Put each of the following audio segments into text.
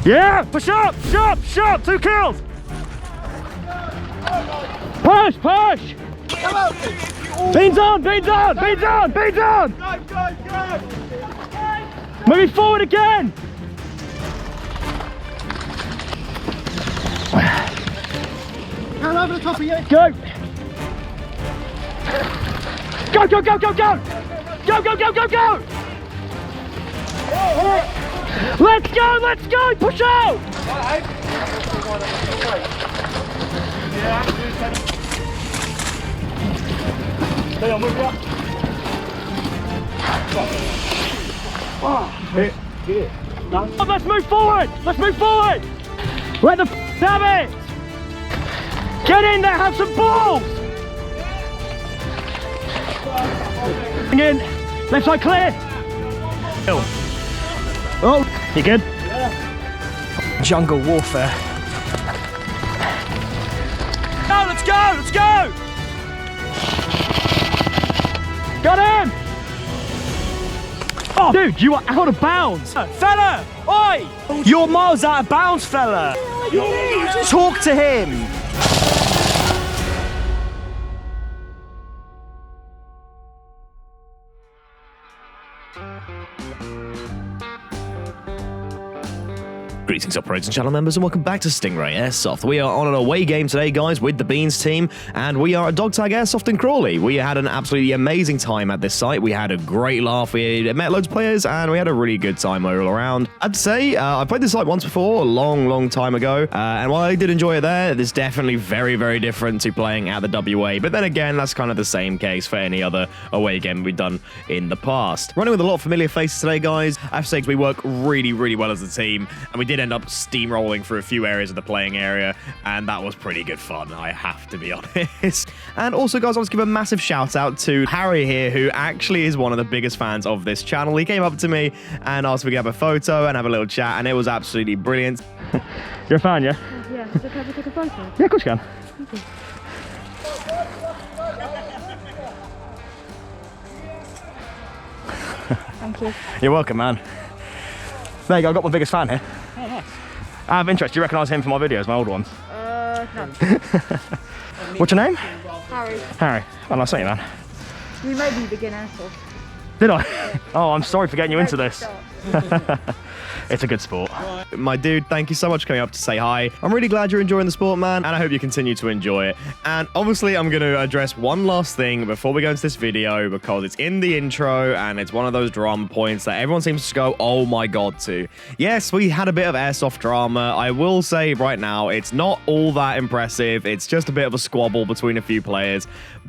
Yeah, push up, sharp, 2 kills. Push. Come out. Beans on. Go. Moving forward again. Hand over the top of you. Go. Go. Let's go. Push out. Let's move forward. Let the have it. Get in there, have some balls. Bring in. Left side clear. Oh, you good? Yeah. Jungle warfare. No, let's go. Got him. Oh, dude, you are out of bounds. Fella, oi! You're miles out of bounds, fella. Talk to him. Greetings operators and channel members and welcome back to Stingray Airsoft. We are on an away game today, guys, with the Beans team, and we are at Dog Tag Airsoft in Crawley. We had an absolutely amazing time at this site. We had a great laugh, we met loads of players, and we had a really good time all around. I'd say I played this site once before, a long time ago, and while I did enjoy it there, it's definitely very different to playing at the WA, but then again, that's kind of the same case for any other away game we've done in the past. Running with a lot of familiar faces today, guys. I have to say we work really well as a team, and we did end up steamrolling through a few areas of the playing area, and that was pretty good fun, I have to be honest. And also, guys, I want to give a massive shout out to Harry here, who actually is one of the biggest fans of this channel. He came up to me and asked if we could have a photo and have a little chat, and it was absolutely brilliant. You're a fan, yeah? Yeah, is it okay if I take a photo? Yeah, of course you can. Thank you. Thank you. You're welcome, man. There you go, I've got my biggest fan here. Oh, nice. I have interest. Do you recognise him from my videos, my old ones? No. What's your name? Harry. Harry. Oh, nice to meet you, man. We made you begin Airsoft. Did I? Oh, I'm sorry for getting you into this. It's a good sport. My dude, thank you so much for coming up to say hi. I'm really glad you're enjoying the sport, man, and I hope you continue to enjoy it. And obviously, I'm going to address one last thing before we go into this video, because it's in the intro, and it's one of those drama points that everyone seems to go, oh my god, to. Yes, we had a bit of airsoft drama. I will say right now, it's not all that impressive. It's just a bit of a squabble between a few players,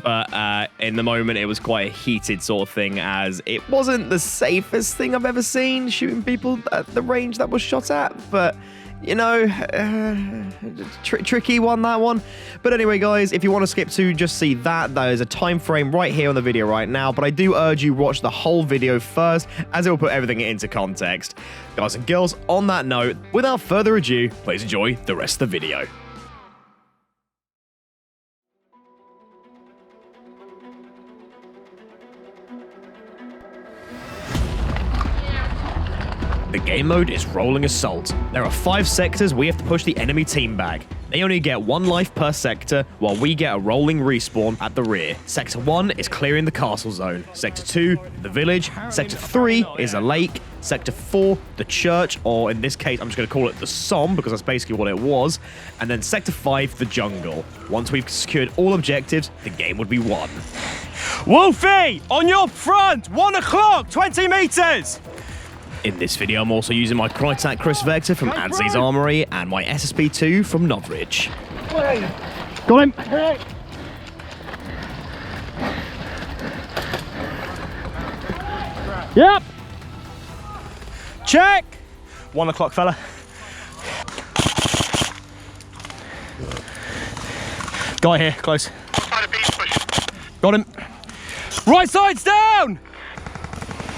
but in the moment, it was quite a heated sort of thing, as it wasn't the safest thing I've ever seen, shooting people at the range that was shot at, but you know, tricky one, that one. But anyway, guys, if you want to skip to just see that, there is a time frame right here on the video right now, but I do urge you watch the whole video first, as it will put everything into context. Guys and girls, on that note, without further ado, please enjoy the rest of the video. The game mode is Rolling Assault. There are 5 sectors we have to push the enemy team back. They only get 1 life per sector, while we get a rolling respawn at the rear. Sector 1 is clearing the castle zone. Sector 2, the village. Sector 3 is a lake. Sector 4, the church, or in this case, I'm just going to call it the Somme, because that's basically what it was. And then Sector 5, the jungle. Once we've secured all objectives, the game would be won. Wolfie, on your front, 1 o'clock, 20 meters. In this video, I'm also using my Crytek Chris Vector from Adsley's Armory and my SSP2 from Novridge. Got him. Yep. Check. 1 o'clock, fella. Guy here, close. Got him. Right side's down.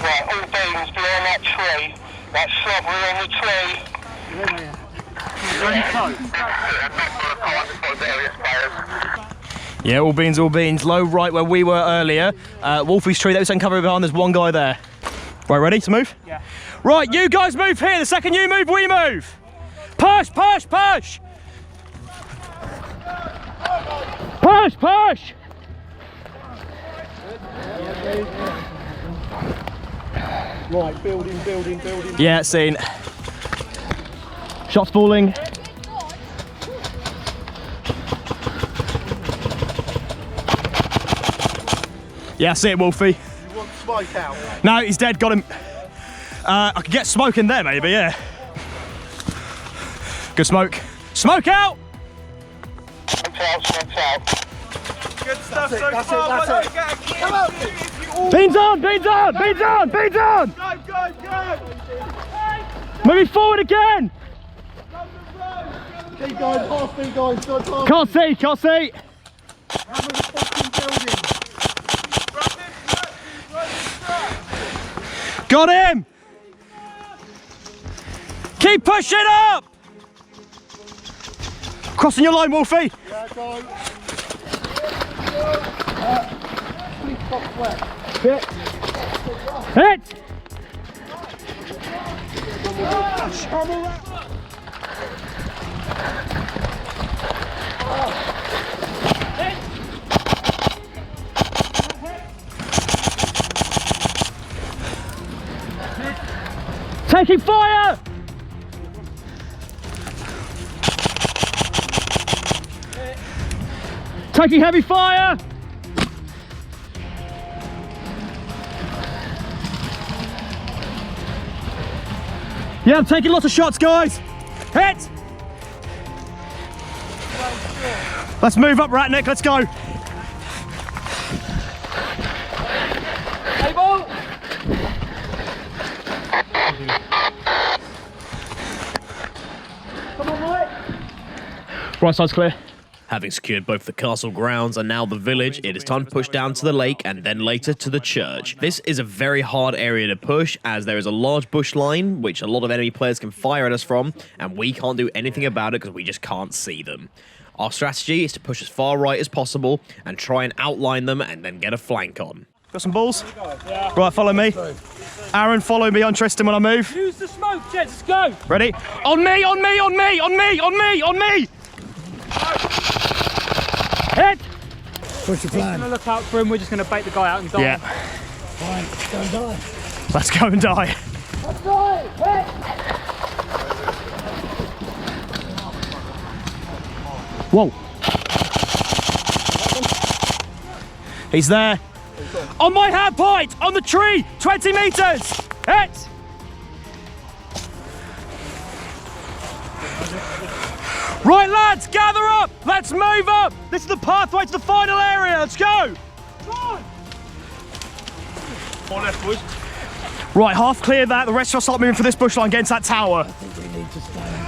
Right, all beams behind that tree. That shrubbery on the tree. Yeah, all beans. Low right where we were earlier. Wolfie's tree, that was cover behind, there's one guy there. Right, ready to move? Yeah. Right, you guys move here. The second you move, we move. Push, push, push! Push, push! Right, building. Yeah, seen. Shots falling. Yeah, I see it, Wolfie. You want smoke out? No, he's dead, got him. I could get smoke in there, maybe, yeah. Good smoke. Smoke out! Smoke's out. Good stuff that's it. Come on! Beans on, beans on, beans on, beans on! Go! Moving forward again! Keep going, past me guys, go past. Can't see, can't see. Hammer the fucking building. Got him! Keep pushing up! Crossing your line, Wolfie. Yeah, go. Hit! Taking fire! Taking heavy fire! Yeah, I'm taking lots of shots, guys. Hit! Let's move up, Ratnick, let's go. Able! Come on, right. Right side's clear. Having secured both the castle grounds and now the village, it is time to push down to the lake and then later to the church. This is a very hard area to push as there is a large bush line which a lot of enemy players can fire at us from, and we can't do anything about it because we just can't see them. Our strategy is to push as far right as possible and try and outline them and then get a flank on. Got some balls? Yeah. Right, follow me. Aaron, follow me on Tristan when I move. Use the smoke, Jets, let's go! Ready? On me, on me, on me, on me, on me, on me! Hit! Push the We're gonna look out for him, we're just gonna bait the guy out and die. Yeah. Fine, go and die. Let's go and die. Let's die! Hit! Whoa. He's there. On my hand point! On the tree! 20 meters! Hit! Right, lads, gather up! Let's move up! This is the pathway to the final area, let's go! Right, half clear that, the rest of us start moving for this bush line, get into that tower.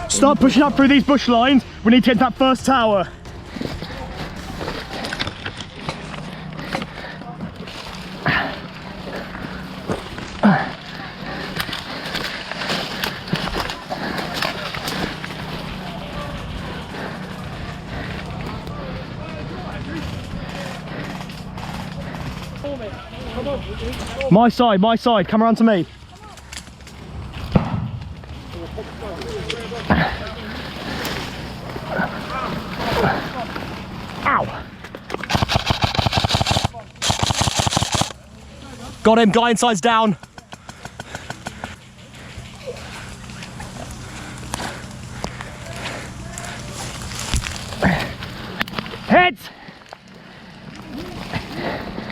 Start pushing up through these bush lines, we need to get to that first tower. My side, come around to me. Ow! Got him, guy inside's down. Hit!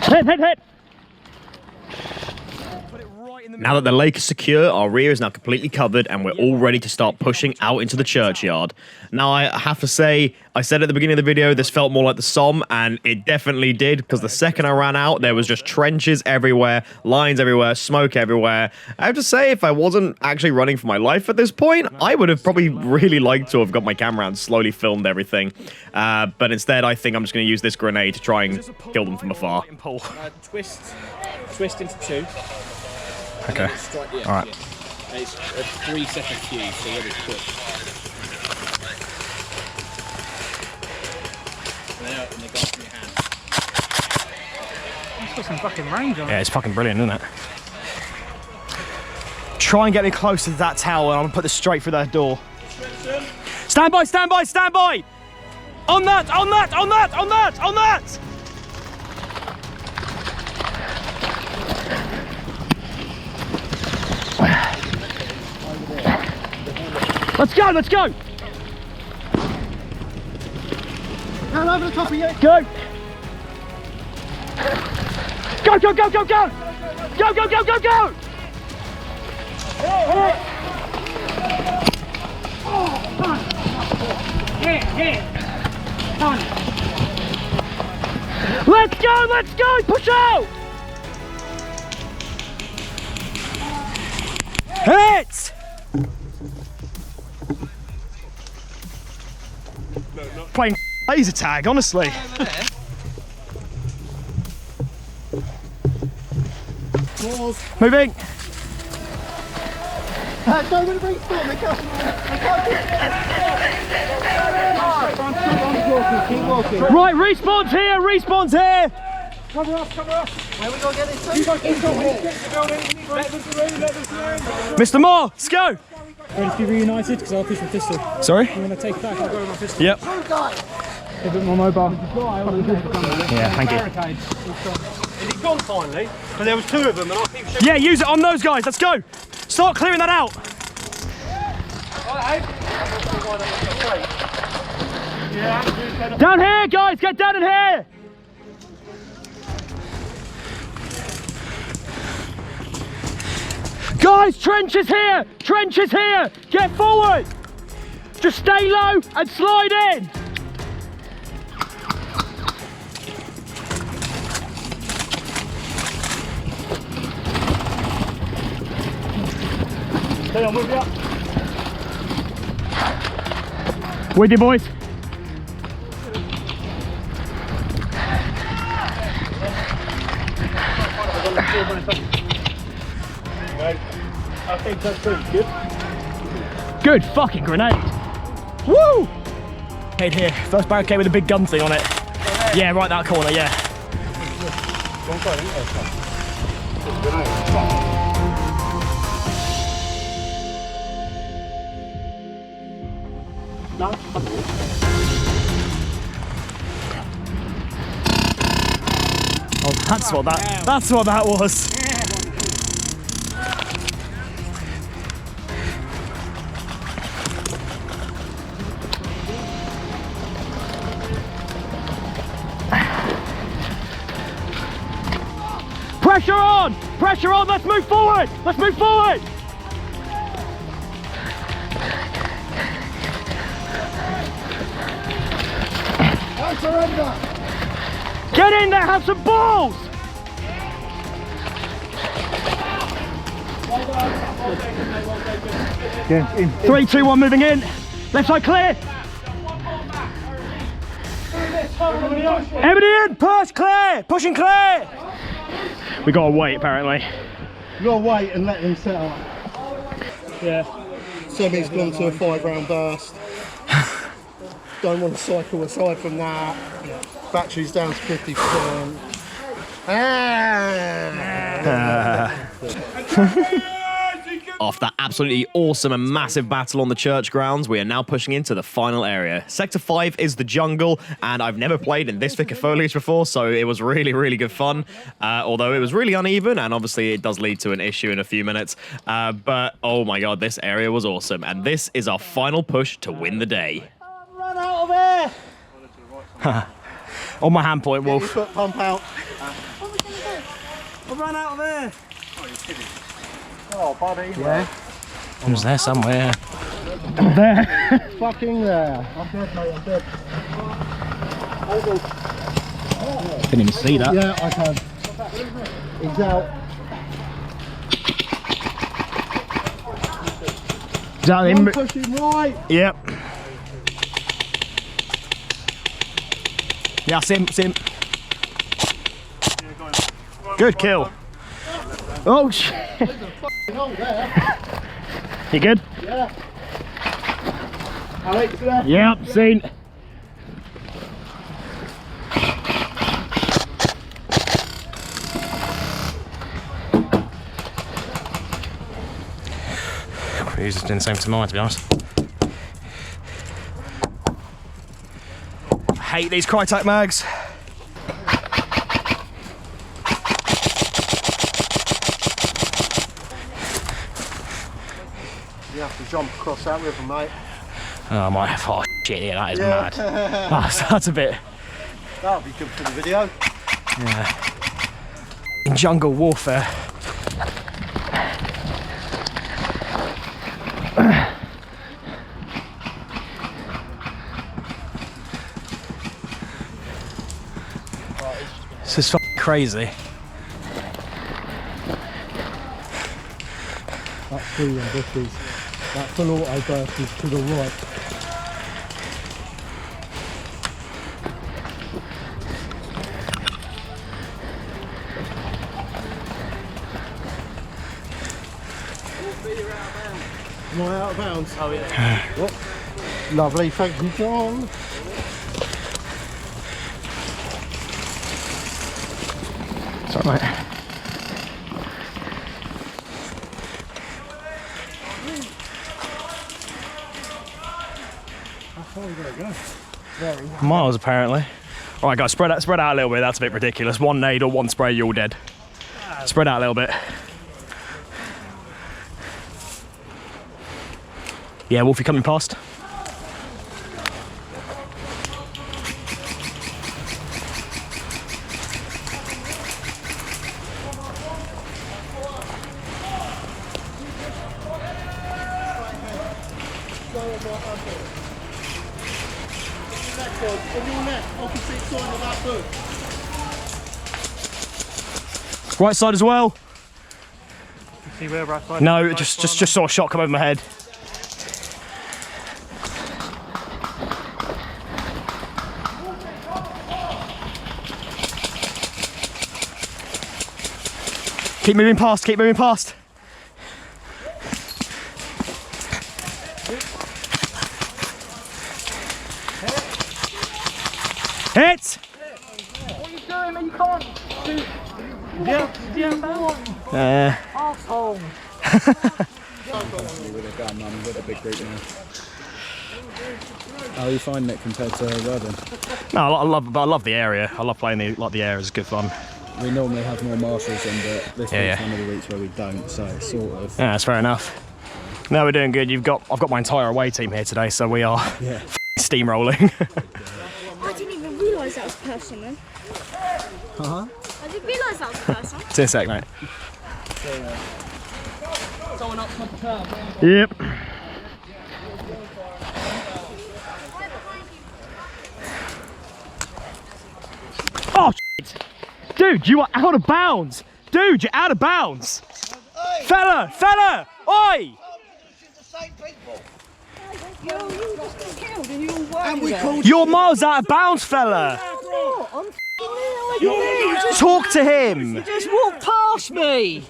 Hit! Now that the lake is secure, our rear is now completely covered and we're all ready to start pushing out into the churchyard. Now I have to say, I said at the beginning of the video this felt more like the Somme, and it definitely did, because the second I ran out there was just trenches everywhere, lines everywhere, smoke everywhere. I have to say, if I wasn't actually running for my life at this point, I would have probably really liked to have got my camera out and slowly filmed everything. But instead I think I'm just going to use this grenade to try and kill them from afar. Twist into two. Okay. All right. It's a 3-second cue, so you just push. There, and they go from your hand. It's got some fucking range on it. Yeah, it's fucking brilliant, isn't it? Try and get me close to that tower, and I'm gonna put this straight through that door. Stand by, stand by, stand by! On that, on that, on that, on that, on that! Let's go, let's go! Down over the top of you. Go! Go, go, go, go, go! Go, go, go, go, go! Let's go, push out! Hit! Playing laser tag, honestly. Moving. Don't really respawn, they can't keep walking. Right, respawn's here, respawn's here. Cover us. Where we gonna get this thing? Mr. Moore, let's go. Ready to be reunited? Because I'll push my pistol. Sorry? I'm going to take it back, I'll go with my pistol. Yep. A bit more mobile. Yeah, thank you. Is he gone finally? But there was two of them and I keep shooting. Yeah, use it on those guys, let's go. Start clearing that out. Down here, guys, get down in here. Guys, trench is here, trench is here. Get forward. Just stay low and slide in. Stay on, move you up. With you, boys. I think that's pretty good. Good fucking grenade. Woo! Head here. First barricade with a big gun thing on it. Yeah, right that corner, yeah. Oh, that's what that was. Pressure on, let's move forward, I surrender. Get in there, have some balls. Yeah, in. 3, 2, 1, moving in. Left side clear. Everybody in, push, clear, pushing clear. We gotta wait apparently. You gotta wait and let them settle. Yeah. Semi's gone to a 5-round burst. Don't want to cycle aside from that. Battery's down to 50%. After that absolutely awesome and massive battle on the church grounds, we are now pushing into the final area. Sector 5 is the jungle, and I've never played in this thick of foliage before, so it was really, really good fun. Although it was really uneven, and obviously it does lead to an issue in a few minutes. But, oh my god, this area was awesome, and this is our final push to win the day. Run out of here! On my hand point, Get your Wolf. foot pump out. I ran out of here! Oh, you're kidding. Oh, buddy. Yeah. It was there somewhere. There. Fucking there. I'm dead, mate, I'm dead. Didn't even see that. Yeah, I can. He's out. Is that him? One pushing right. Yep. Yeah, see him. Good kill. Oh shit. You good? Yeah. Alex, there. Yep, seen. He's just doing the same to mine, to be honest. hate these Crytek mags. You have to jump across that river, mate. Oh, I might have. Oh, shit, yeah, that is mad. That's a bit. That'll be good for the video. Yeah. In jungle warfare. This is fucking crazy. That's through them bushes. That full auto burst is to the right. Am I out of bounds? Oh yeah. Oh, lovely, thank you, John. Sorry, mate. Miles, apparently. All right, guys, spread out a little bit. That's a bit ridiculous. One nade or one spray, you're all dead. Spread out a little bit. Yeah, Wolfie coming past. Right side as well. See where right side? No, just saw a shot come over my head. Keep moving past, keep moving past. Hit! What are you doing, man? You can't shoot. Arsehole. With a gun, I'm with a big group now. How are you finding it compared to Worthing? No, I love the area. I love playing the area. It's good fun. We normally have more marshals in, but this Yeah, week's one of the weeks where we don't, so it's sort of. Yeah, that's fair enough. No, we're doing good. I've got my entire away team here today, so we are steamrolling. I didn't even realise that was a person then. Uh-huh. I didn't realise that was a person. See you in a sec, mate. Someone up top curb. Yep. Oh, shit. Dude, you are out of bounds. Dude, you're out of bounds. Hey. Fella, oi! You're miles out of bounds, fella. Talk to him. You just walked past me.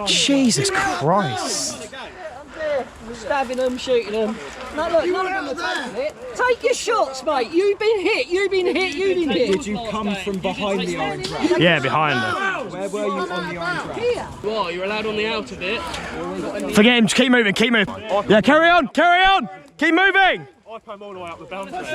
Jesus Christ. Stabbing them, shooting them. No, look, none of them are taking it. Take your shots, mate. You've been hit. Did you come from behind the orange rack? Yeah, behind them. Where were you on the orange rack? Here. What, you're allowed on the outer bit? Forget him, just keep moving. Yeah, carry on. Keep moving. I came all the way up the boundary.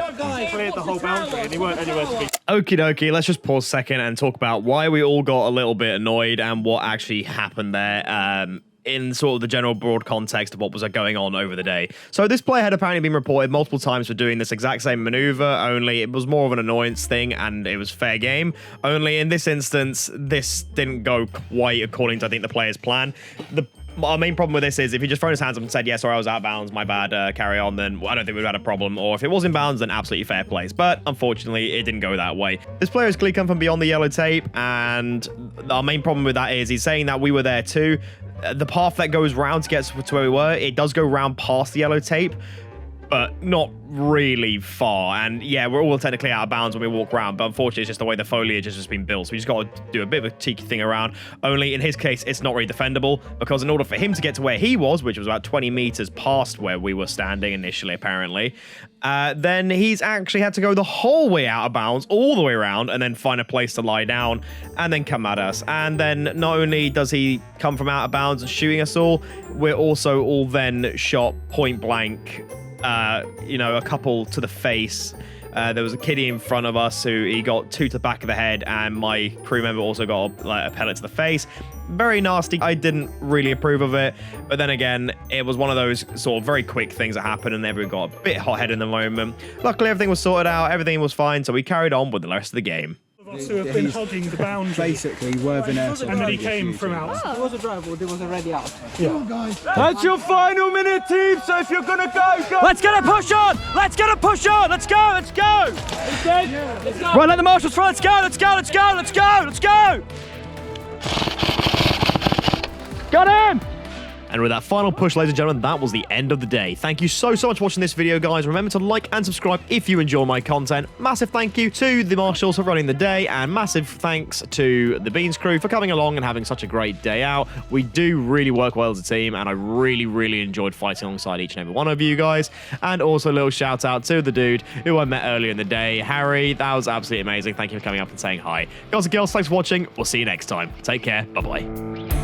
He cleared the whole boundary and he weren't anywhere to be. Okie dokie, let's just pause a second and talk about why we all got a little bit annoyed and what actually happened there. In sort of the general broad context of what was going on over the day. So this player had apparently been reported multiple times for doing this exact same maneuver, only it was more of an annoyance thing and it was fair game. Only in this instance, this didn't go quite according to, I think, the player's plan. Our main problem with this is if he just thrown his hands up and said, yeah, sorry, I was out of bounds, my bad, carry on, then I don't think we've had a problem. Or if it was in bounds, then absolutely fair plays. But unfortunately, it didn't go that way. This player has clearly come from beyond the yellow tape, and our main problem with that is he's saying that we were there too. The path that goes round to get to where we were, it does go round past the yellow tape, but not really far. And yeah, we're all technically out of bounds when we walk around, but unfortunately it's just the way the foliage has just been built, so we just got to do a bit of a cheeky thing around. Only in his case, it's not really defendable, because in order for him to get to where he was, which was about 20 meters past where we were standing initially, apparently, then he's actually had to go the whole way out of bounds, all the way around, and then find a place to lie down, and then come at us. And then not only does he come from out of bounds and shooting us all, we're also all then shot point blank, a couple to the face, There was a kiddie in front of us who he got 2 to the back of the head, and my crew member also got like a pellet to the face. Very nasty. I didn't really approve of it, but then again, it was one of those sort of very quick things that happened, and everyone got a bit hot-headed in the moment. Luckily, everything was sorted out, everything was fine, so we carried on with the rest of the game. Who have been hugging the boundary. Basically, Worthing Airsoft. And then he came from out. There was a driver, there was already out. That's your final minute, team. So if you're gonna go. Let's get a push on! Let's get a push on! Let's go! Let's go! Right, let the marshals through. Let's go! Let's go! Let's go! Let's go! Let's go! Got him! And with that final push, ladies and gentlemen, that was the end of the day. Thank you so much for watching this video, guys. Remember to like and subscribe if you enjoy my content. Massive thank you to the marshals for running the day, and massive thanks to the Beans crew for coming along and having such a great day out. We do really work well as a team, and I really enjoyed fighting alongside each and every one of you guys. And also a little shout out to the dude who I met earlier in the day, Harry. That was absolutely amazing. Thank you for coming up and saying hi. Guys and girls, thanks for watching. We'll see you next time. Take care. Bye-bye.